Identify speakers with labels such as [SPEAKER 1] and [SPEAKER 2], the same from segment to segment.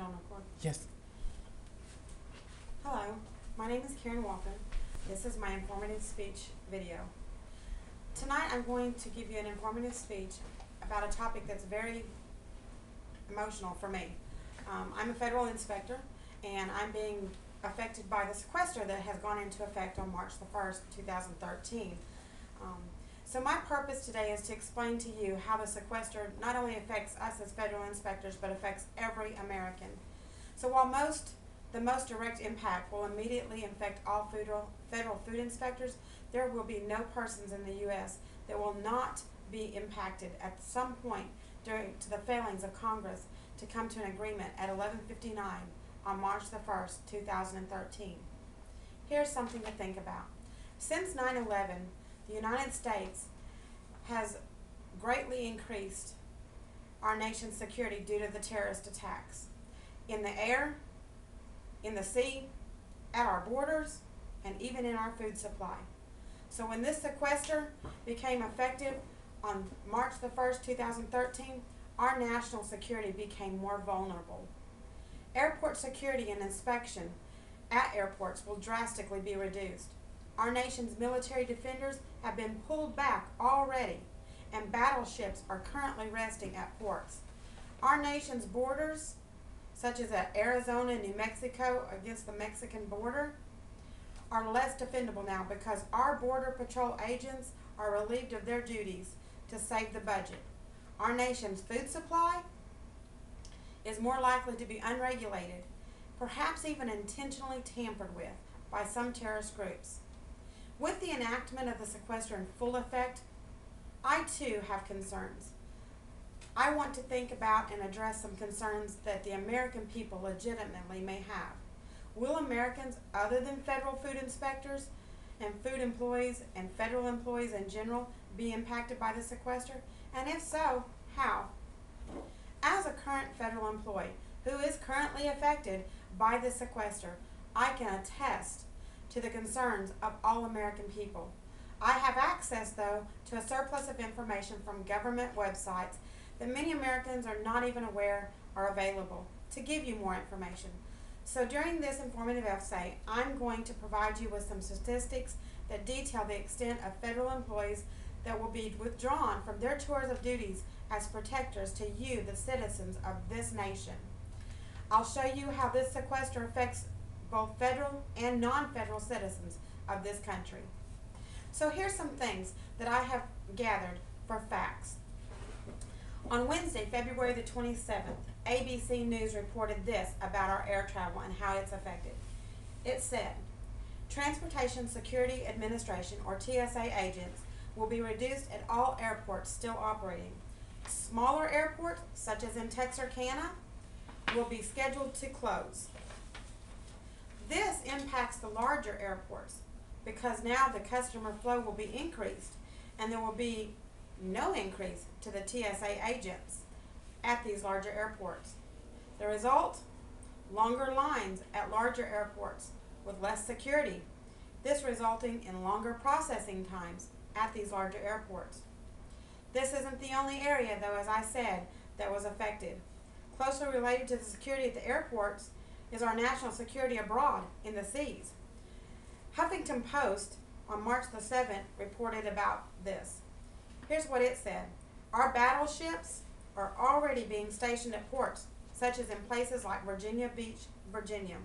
[SPEAKER 1] on record?
[SPEAKER 2] Yes.
[SPEAKER 1] Hello, my name is Karen Walker. This is my informative speech video. Tonight I'm going to give you an informative speech about a topic that's very emotional for me. I'm a federal inspector and I'm being affected by the sequester that has gone into effect on March the 1st, 2013. So my purpose today is to explain to you how the sequester not only affects us as federal inspectors, but affects every American. So while the most direct impact will immediately affect all federal food inspectors, there will be no persons in the U.S. that will not be impacted at some point due to the failings of Congress to come to an agreement at 11:59 on March the 1st, 2013. Here's something to think about. Since 9/11, the United States has greatly increased our nation's security due to the terrorist attacks in the air, in the sea, at our borders, and even in our food supply. So when this sequester became effective on March the 1st, 2013, our national security became more vulnerable. Airport security and inspection at airports will drastically be reduced. Our nation's military defenders have been pulled back already, and battleships are currently resting at ports. Our nation's borders, such as at Arizona and New Mexico against the Mexican border, are less defendable now because our Border Patrol agents are relieved of their duties to save the budget. Our nation's food supply is more likely to be unregulated, perhaps even intentionally tampered with by some terrorist groups. With the enactment of the sequester in full effect, I too have concerns. I want to think about and address some concerns that the American people legitimately may have. Will Americans other than federal food inspectors and food employees and federal employees in general be impacted by the sequester? And if so, how? As a current federal employee who is currently affected by the sequester, I can attest to the concerns of all American people. I have access, though, to a surplus of information from government websites that many Americans are not even aware are available to give you more information. So during this informative essay, I'm going to provide you with some statistics that detail the extent of federal employees that will be withdrawn from their tours of duties as protectors to you, the citizens of this nation. I'll show you how this sequester affects both federal and non-federal citizens of this country. So here's some things that I have gathered for facts. On Wednesday, February the 27th, ABC News reported this about our air travel and how it's affected. It said, Transportation Security Administration, or TSA agents, will be reduced at all airports still operating. Smaller airports, such as in Texarkana, will be scheduled to close. This impacts the larger airports because now the customer flow will be increased and there will be no increase to the TSA agents at these larger airports. The result? Longer lines at larger airports with less security. This resulting in longer processing times at these larger airports. This isn't the only area, though, as I said, that was affected. Closely related to the security at the airports is our national security abroad in the seas. Huffington Post on March the 7th reported about this. Here's what it said. Our battleships are already being stationed at ports, such as in places like Virginia Beach, Virginia,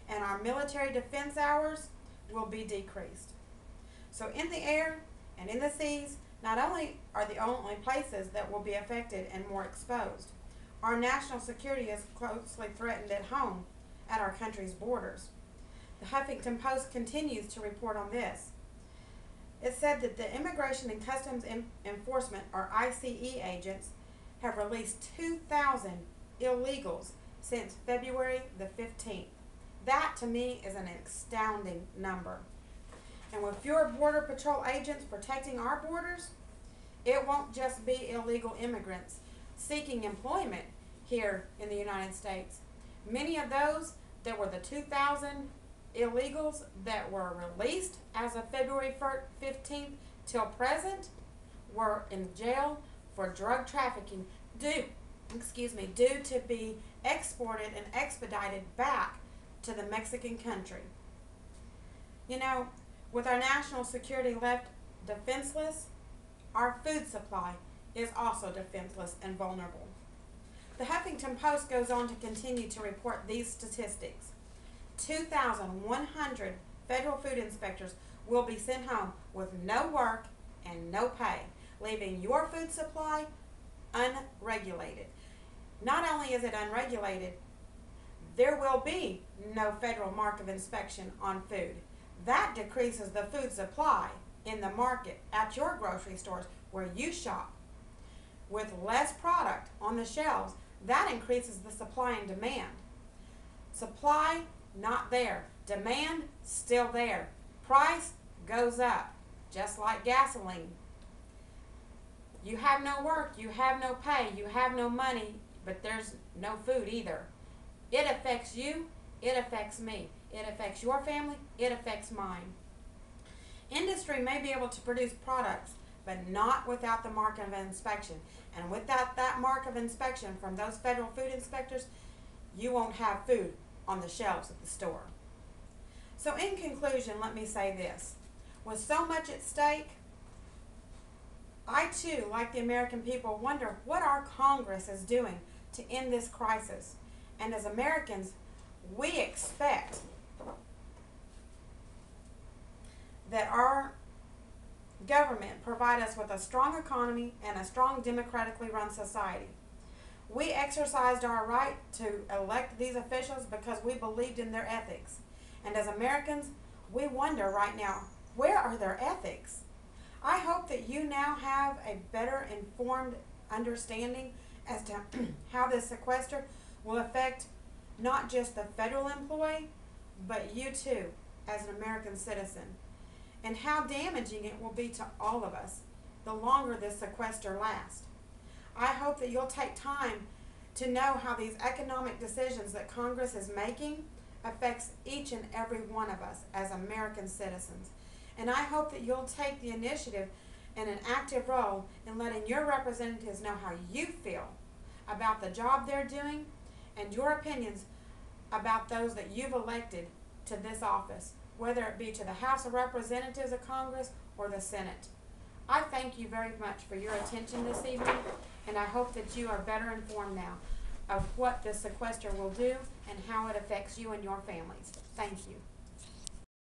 [SPEAKER 1] and our military defense hours will be decreased. So in the air and in the seas, not only are the only places that will be affected and more exposed, our national security is closely threatened at home at our country's borders. The Huffington Post continues to report on this. It said that the Immigration and Customs Enforcement, or ICE agents, have released 2,000 illegals since February the 15th. That, to me, is an astounding number. And with fewer Border Patrol agents protecting our borders, it won't just be illegal immigrants seeking employment here in the United States. Many of those that were the 2,000 illegals that were released as of February 15th till present were in jail for drug trafficking due due to be exported and expedited back to the Mexican country. You know, with our national security left defenseless, our food supply is also defenseless and vulnerable. The Huffington Post goes on to continue to report these statistics. 2,100 federal food inspectors will be sent home with no work and no pay, leaving your food supply unregulated. Not only is it unregulated, there will be no federal mark of inspection on food. That decreases the food supply in the market at your grocery stores where you shop. With less product on the shelves, that increases the supply and demand. Supply, not there. Demand, still there. Price goes up, just like gasoline. You have no work, you have no pay, you have no money, but there's no food either. It affects you, it affects me. It affects your family, it affects mine. Industry may be able to produce products, but not without the mark of inspection. And without that mark of inspection from those federal food inspectors, you won't have food on the shelves at the store. So in conclusion, let me say this. With so much at stake, I too, like the American people, wonder what our Congress is doing to end this crisis. And as Americans, we expect that our government provide us with a strong economy and a strong democratically run society. We exercised our right to elect these officials because we believed in their ethics. And as Americans, we wonder right now, where are their ethics? I hope that you now have a better informed understanding as to how this sequester will affect not just the federal employee, but you too as an American citizen, and how damaging it will be to all of us the longer this sequester lasts. I hope that you'll take time to know how these economic decisions that Congress is making affects each and every one of us as American citizens. And I hope that you'll take the initiative and an active role in letting your representatives know how you feel about the job they're doing and your opinions about those that you've elected to this office, whether it be to the House of Representatives of Congress or the Senate. I thank you very much for your attention this evening, and I hope that you are better informed now of what this sequester will do and how it affects you and your families. Thank you.